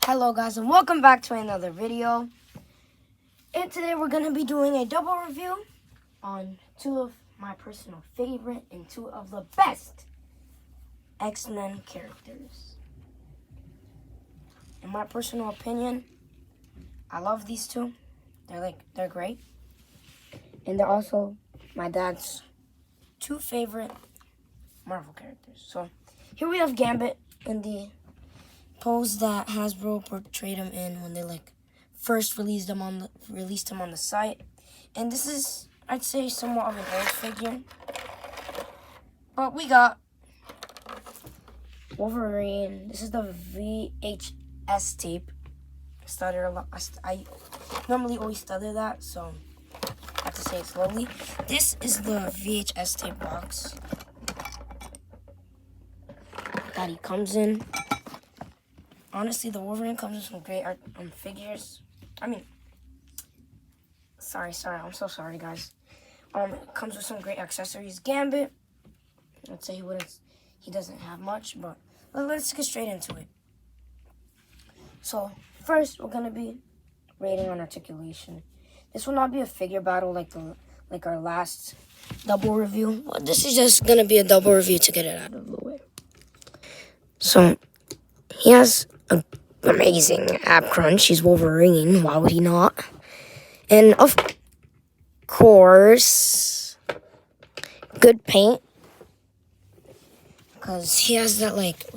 Hello guys and welcome back to another video. And today we're going to be doing a double review on two of my personal favorite and two of the best X-Men characters. In my personal opinion, I love these two. They're great. And they're also my dad's two favorite Marvel characters. So here we have Gambit in the pose that Hasbro portrayed him in when they first released him on the site. And this is, I'd say, somewhat of an old figure. But we got Wolverine. This is the VHS tape. I normally always stutter that, so I have to say it slowly. This is the VHS tape box that he comes in. Honestly, the Wolverine comes with some great art figures. Sorry, I'm so sorry, guys. It comes with some great accessories. Gambit, I'd say he doesn't have much, but let's get straight into it. So, first, we're gonna be rating on articulation. This will not be a figure battle like our last double review. Well, this is just gonna be a double review to get it out of the way. So, he has an amazing ab crunch. He's Wolverine. Why would he not? And of course, good paint. Because he has that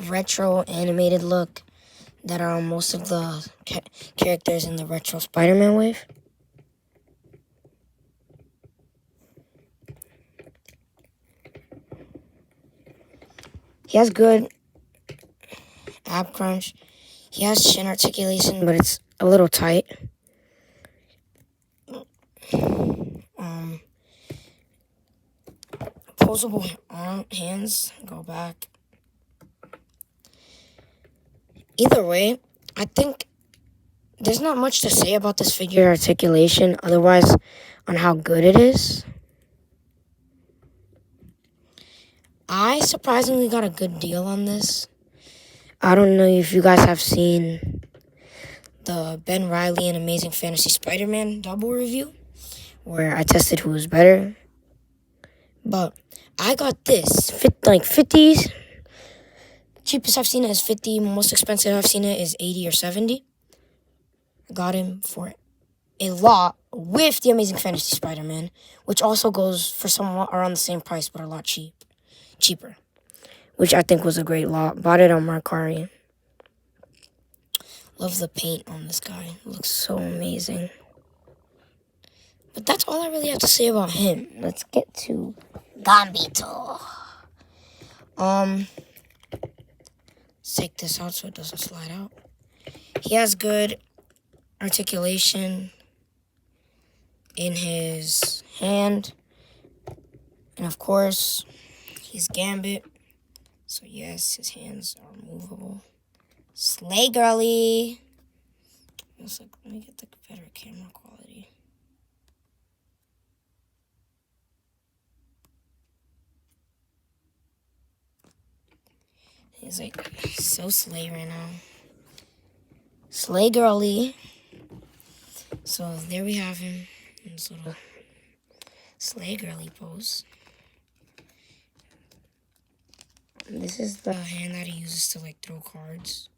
retro animated look that are most of the characters in the retro Spider-Man wave. He has good ab crunch. He has chin articulation, but it's a little tight. Opposable hands go back. Either way, I think there's not much to say about this figure articulation otherwise on how good it is. I surprisingly got a good deal on this. I don't know if you guys have seen the Ben Reilly and Amazing Fantasy Spider-Man double review, where I tested who was better. But I got this, 50s. Cheapest I've seen it is 50. Most expensive I've seen it is 80 or 70. I got him for a lot with the Amazing Fantasy Spider-Man, which also goes for somewhat around the same price, but a lot cheaper. Which I think was a great lot. Bought it on Mercari. Love the paint on this guy. It looks so amazing. But that's all I really have to say about him. Let's get to Gambit. Let's take this out so it doesn't slide out. He has good articulation in his hand. And of course, he's Gambit. So yes, his hands are movable. Slay girly. Let me get the better camera quality. He's so slay right now. Slay girly. So there we have him in this little slay girly pose. This is the hand that he uses to throw cards.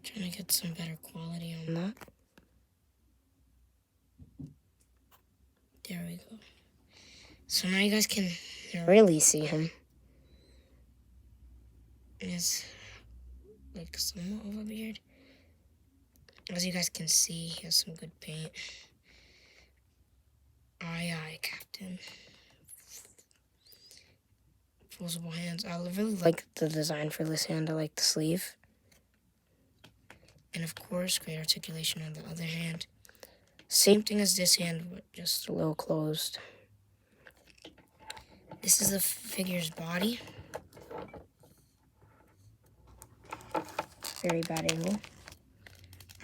Trying to get some better quality on that. There we go. So now you guys can really see him. He has somewhat of a beard. As you guys can see, he has some good paint. Aye, Captain. Opposable hands. I really like the design for this hand. I like the sleeve. And of course, great articulation on the other hand. Same thing as this hand, but just a little closed. This is the figure's body. Very bad angle.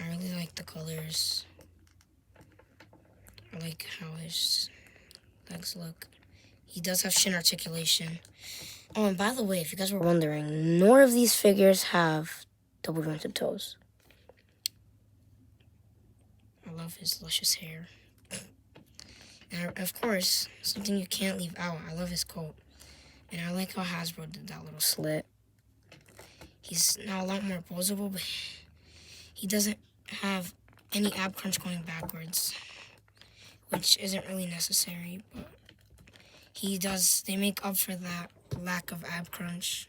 I really like the colors. I like how his legs look. He does have shin articulation. Oh, and by the way, if you guys were wondering, none of these figures have double jointed toes. I love his luscious hair. And of course, something you can't leave out, I love his coat. And I like how Hasbro did that little slit. He's now a lot more posable, but he doesn't have any ab crunch going backwards, which isn't really necessary, but they make up for that lack of ab crunch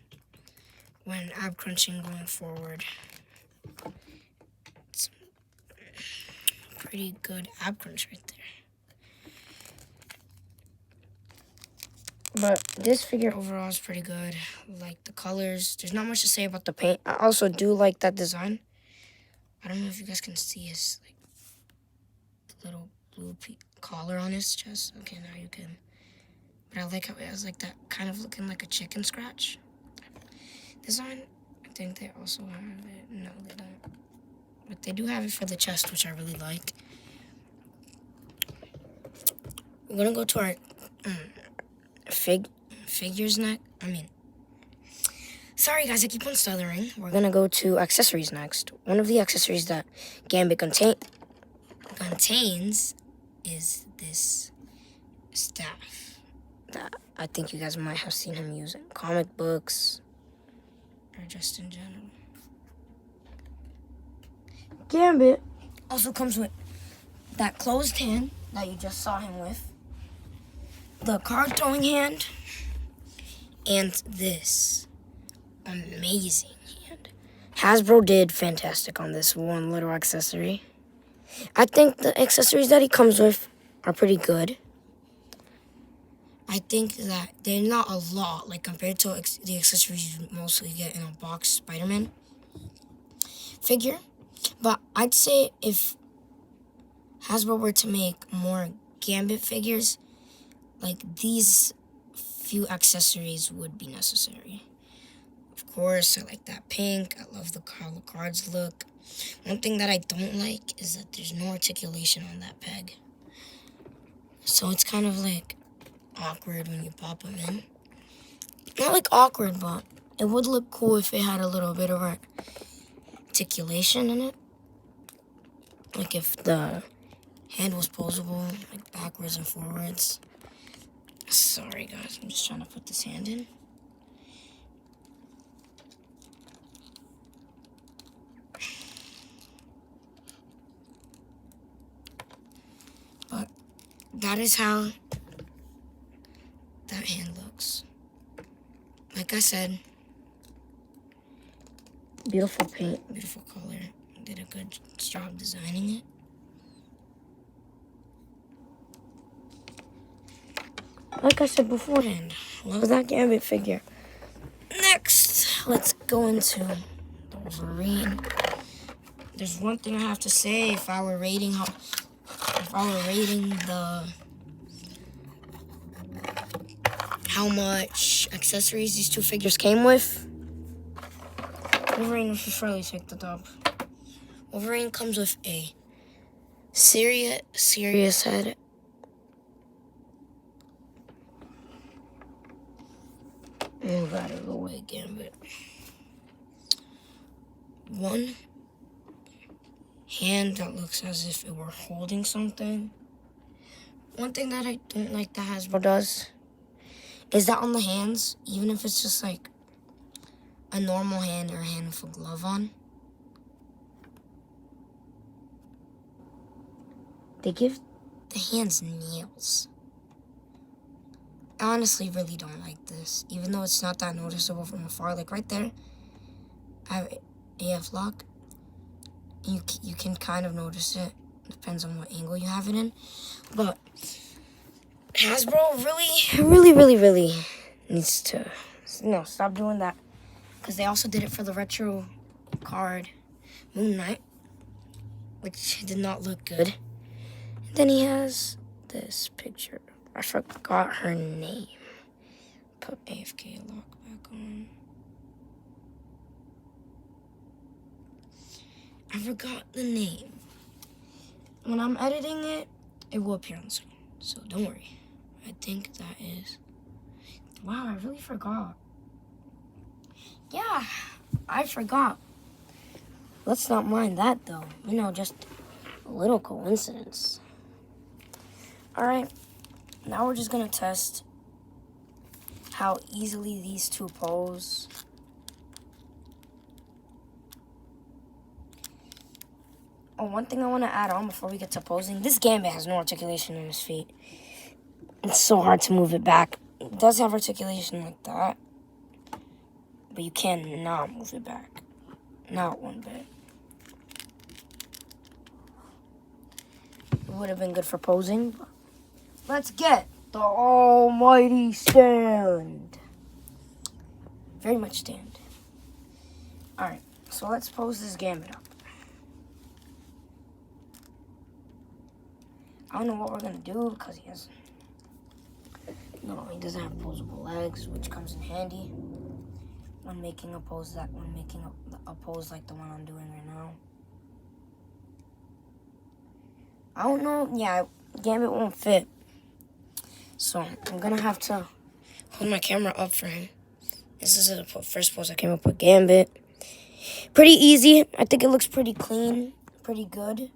when ab crunching going forward. It's pretty good ab crunch right there. But this figure overall is pretty good. Like the colors. There's not much to say about the paint. I also do like that design. I don't know if you guys can see his little blue collar on his chest. Okay, now you can. But I like how it has like that kind of looking like a chicken scratch design. I think they also have it. No, they don't. But they do have it for the chest, which I really like. We're gonna go to our figures next. Sorry guys, I keep on stuttering. We're gonna go to accessories next. One of the accessories that Gambit contains is this staff that I think you guys might have seen him use in comic books or just in general. Gambit also comes with that closed hand that you just saw him with, the card throwing hand, and this amazing hand. Hasbro did fantastic on this one little accessory. I think the accessories that he comes with are pretty good. I think that they're not a lot, like compared to the accessories you mostly get in a box Spider-Man figure. But I'd say if Hasbro were to make more Gambit figures, like these few accessories would be necessary. Of course, I like that pink. I love the how the cards look. One thing that I don't like is that there's no articulation on that peg. So it's kind of like awkward when you pop them in. Not like awkward, but it would look cool if it had a little bit of articulation in it. Like if the hand was posable, like backwards and forwards. Sorry guys, I'm just trying to put this hand in. But that is how that hand looks. Like I said, beautiful paint, beautiful color. Did a good job designing it. Like I said beforehand, love that Gambit figure. Next, let's go into the Wolverine. There's one thing I have to say. If I were rating how much accessories these two figures came with, Wolverine would surely take the dub. Wolverine comes with a serious head. Move out of the way, Gambit. One hand that looks as if it were holding something. One thing that I don't like that Hasbro does is that on the hands, even if it's just like a normal hand or a hand with a glove on, they give the hands nails. I honestly really don't like this, even though it's not that noticeable from afar. Like right there, I have AF lock. You can kind of notice it. Depends on what angle you have it in. But Hasbro really needs to stop doing that. Because they also did it for the retro card Moon Knight, which did not look good. And then he has this picture. I forgot her name. Put AFK lock back on. I forgot the name. When I'm editing it, it will appear on the screen. So don't worry. I think that is Wow, I really forgot. Yeah, I forgot. Let's not mind that, though. You know, just a little coincidence. Alright, now we're just gonna test how easily these two pose. Oh, one thing I want to add on before we get to posing. This Gambit has no articulation in his feet. It's so hard to move it back. It does have articulation like that, but you cannot move it back. Not one bit. It would have been good for posing. Let's get the almighty stand. Very much stand. Alright, so let's pose this Gambit up. I don't know what we're going to do because he doesn't have posable legs, which comes in handy when making a pose like the one I'm doing right now. I don't know. Yeah, Gambit won't fit. So I'm going to have to hold my camera up for him. This is the first pose I came up with Gambit. Pretty easy. I think it looks pretty clean, pretty good.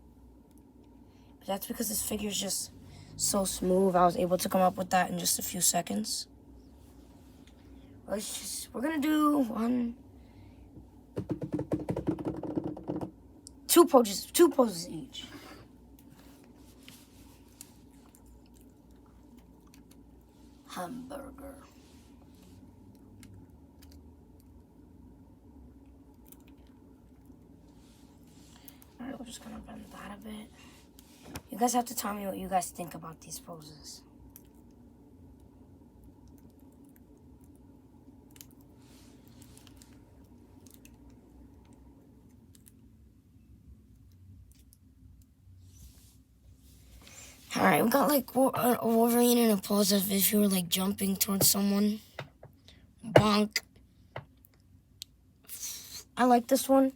But that's because this figure is just so smooth. I was able to come up with that in just a few seconds. We're going to do two poses each. Hamburger. Alright, we're just gonna bend that a bit. You guys have to tell me what you guys think about these poses. Alright, we got like a Wolverine in a pose as if you were like jumping towards someone. Bonk. I like this one.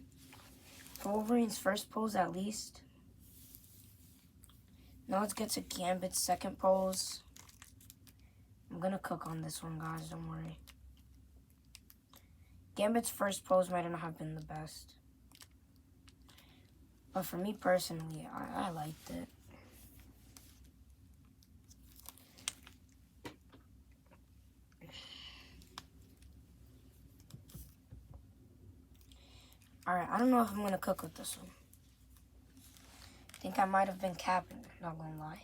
For Wolverine's first pose at least. Now let's get to Gambit's second pose. I'm gonna cook on this one, guys, don't worry. Gambit's first pose might not have been the best. But for me personally, I liked it. Alright, I don't know if I'm gonna cook with this one. I think I might have been capping, not gonna lie.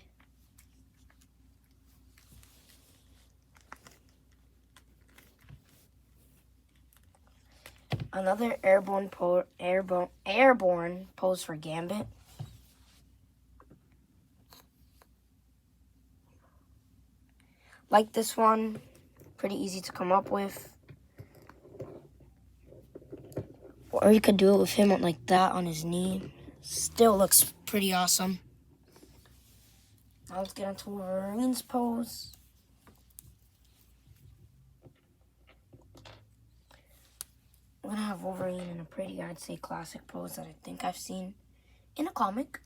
Another airborne pose for Gambit. Like this one, pretty easy to come up with. Or you could do it with him like that on his knee. Still looks pretty awesome. Now let's get into Wolverine's pose. I'm gonna have Wolverine in a pretty, I'd say, classic pose that I think I've seen in a comic.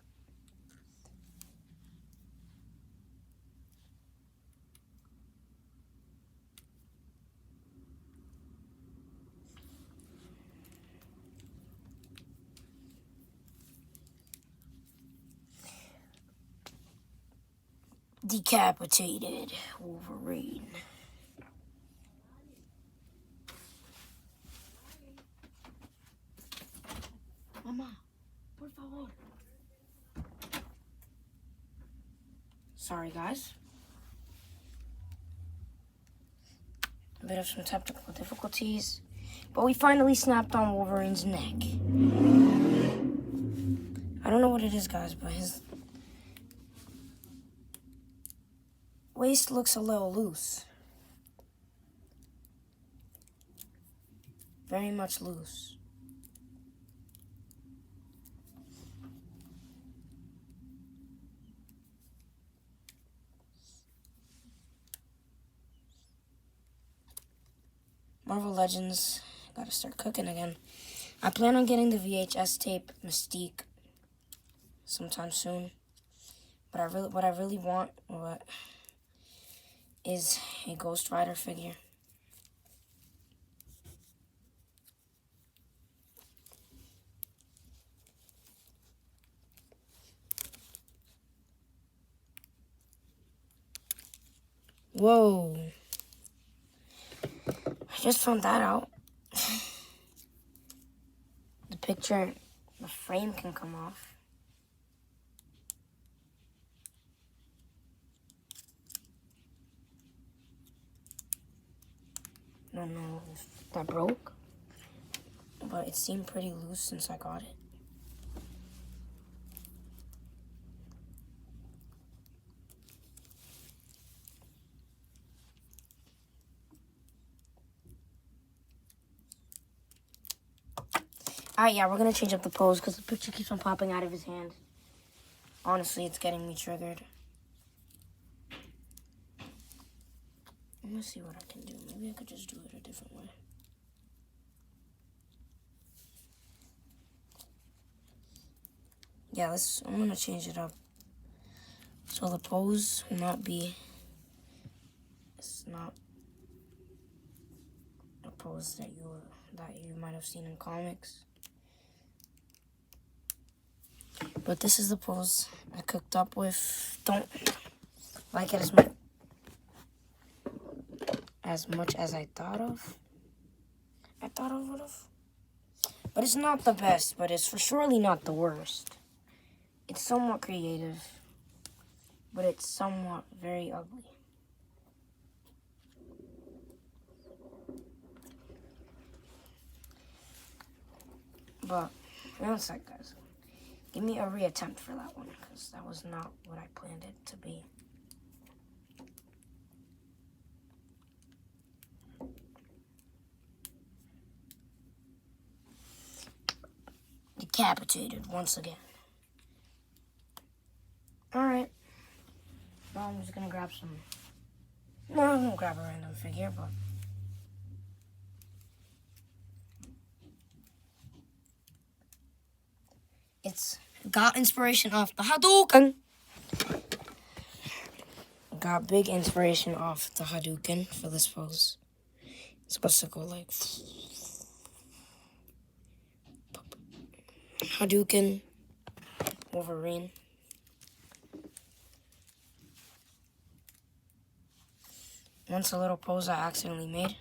Decapitated Wolverine. Mama, por favor. Sorry, guys. A bit of some technical difficulties. But we finally snapped on Wolverine's neck. I don't know what it is, guys, but his waist looks a little loose. Very much loose. Marvel Legends, gotta start cooking again. I plan on getting the VHS tape Mystique sometime soon. But what I really want is a Ghost Rider figure. Whoa. I just found that out. The frame can come off. I don't know if that broke, but it seemed pretty loose since I got it. Alright, yeah, we're gonna change up the pose because the picture keeps on popping out of his hand. Honestly, it's getting me triggered. I'm gonna see what I can do. Maybe I could just do it a different way. Yeah, I'm gonna change it up. So the pose will not be, it's not a pose that you might have seen in comics. But this is the pose I cooked up with. Don't like it as much as I thought of. I would have. But it's not the best, but it's for surely not the worst. It's somewhat creative, but it's somewhat very ugly. But, one sec, guys. Give me a reattempt for that one, because that was not what I planned it to be. Decapitated once again. Alright. Now I'm just gonna grab some... No, I'm gonna grab a random figure, but... It's got inspiration off the Hadouken. Got big inspiration off the Hadouken for this pose. It's supposed to go like... Hadouken. Wolverine. Once a little pose I accidentally made.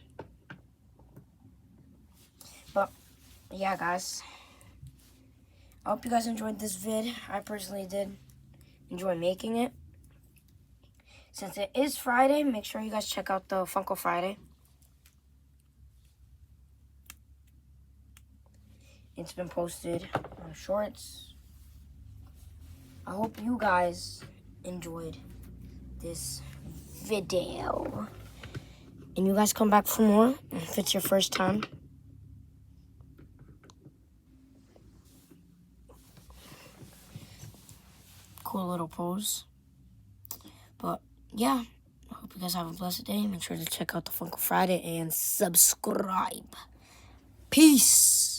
But, yeah, guys. I hope you guys enjoyed this vid. I personally did enjoy making it. Since it is Friday, make sure you guys check out the Funko Friday. It's been posted on Shorts. I hope you guys enjoyed this video. And you guys come back for more if it's your first time. Cool little pose. But yeah, I hope you guys have a blessed day. Make sure to check out the Funko Friday and subscribe. Peace.